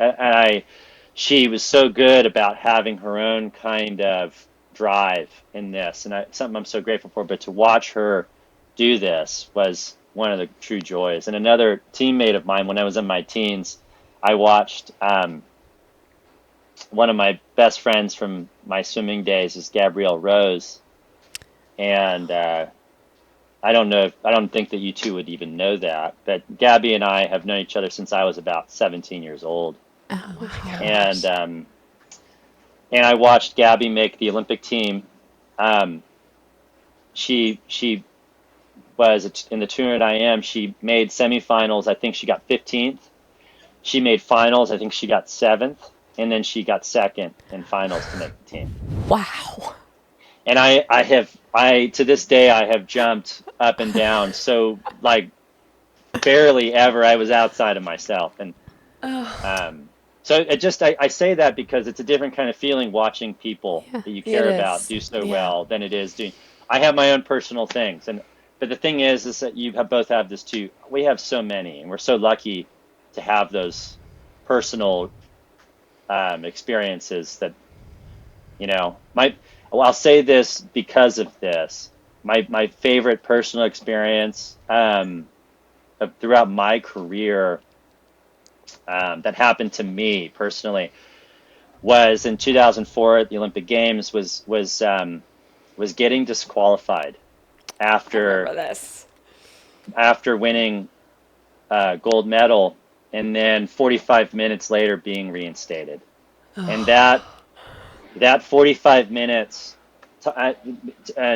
She was so good about having her own kind of drive in this, and something I'm so grateful for. But to watch her do this was one of the true joys. And another teammate of mine, when I was in my teens, I watched one of my best friends from my swimming days is Gabrielle Rose, and I don't think that you two would even know that, but Gabby and I have known each other since I was about 17 years old, Oh wow. and I watched Gabby make the Olympic team. Um, she was in the 200 IM. She made semifinals. I think she got 15th. She made finals. I think she got 7th, and then she got second in finals to make the team. Wow. And I to this day I have jumped up and down so like barely ever. I was outside of myself, and so I say that because it's a different kind of feeling watching people Yeah. that you It care about is. do so Yeah. well than it is doing. I have my own personal things, but the thing is that you have both have this too. We have so many, and we're so lucky to have those personal experiences that my. Well, I'll say this because of this. My favorite personal experience throughout my career that happened to me personally was in 2004 at the Olympic Games was getting disqualified I remember after this. winning gold medal, and then 45 minutes later being reinstated. And that 45 minutes,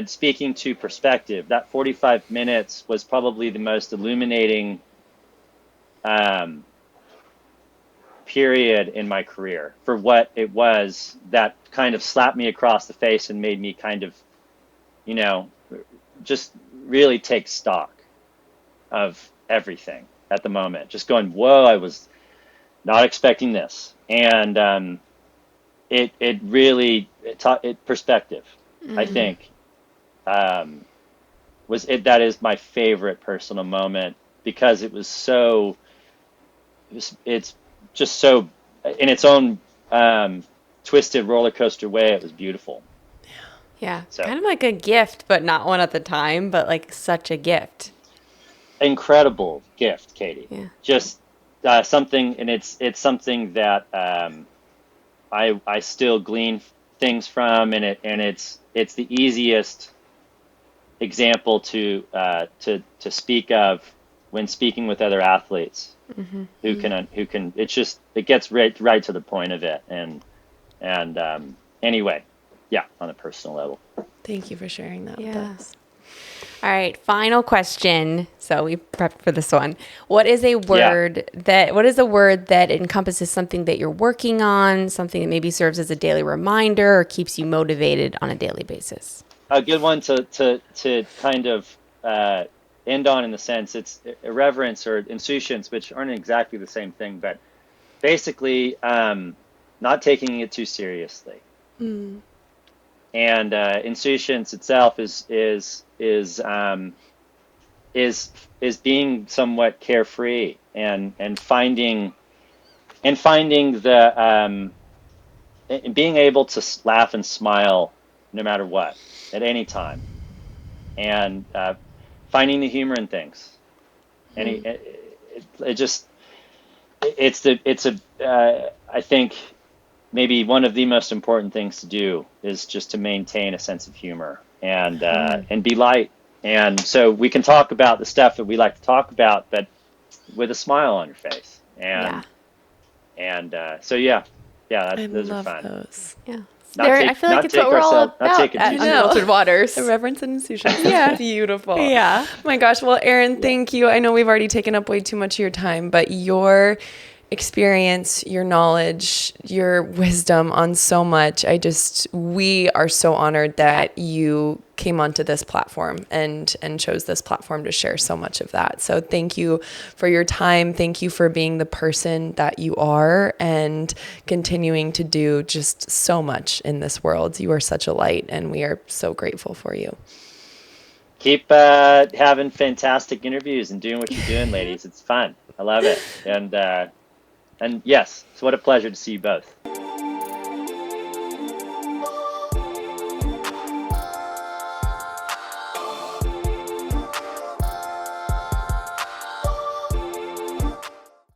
speaking to perspective, that 45 minutes was probably the most illuminating um, period in my career for what it was that kind of slapped me across the face and made me kind of, you know, just really take stock of everything at the moment. Just going, whoa, I was not expecting this. And it really taught it perspective, I think. Um, that is my favorite personal moment because it was so it's just so in its own twisted roller coaster way. It was beautiful. Yeah. So Kind of like a gift, but not one at the time, but like such a gift. incredible gift, Katie. Yeah. Just something, and it's something that I still glean things from, and it's the easiest example to speak of when speaking with other athletes who can, it gets right to the point of it. And anyway, yeah, on a personal level. Thank you for sharing that with us. All right, final question. So we prepped for this one. What is a word that encompasses something that you're working on, something that maybe serves as a daily reminder or keeps you motivated on a daily basis? A good one to kind of end on, in the sense, it's irreverence or insouciance, which aren't exactly the same thing, but basically not taking it too seriously. And insouciance itself is being somewhat carefree and finding the and being able to laugh and smile no matter what, at any time, and finding the humor in things. And I think maybe one of the most important things to do is just to maintain a sense of humor and be light. And so we can talk about the stuff that we like to talk about, but with a smile on your face. And those are fun. Those. Yeah. I feel like it's what we're all about at Unfiltered Waters. Irreverence and insouciance. Yeah. Beautiful. Yeah. Oh my gosh. Well, Erin, thank you. I know we've already taken up way too much of your time, but your experience, your knowledge, your wisdom on so much. We are so honored that you came onto this platform and chose this platform to share so much of that. So thank you for your time. Thank you for being the person that you are and continuing to do just so much in this world. You are such a light, and we are so grateful for you. Keep having fantastic interviews and doing what you're doing, ladies. It's fun. I love it. And yes, it's what a pleasure to see you both.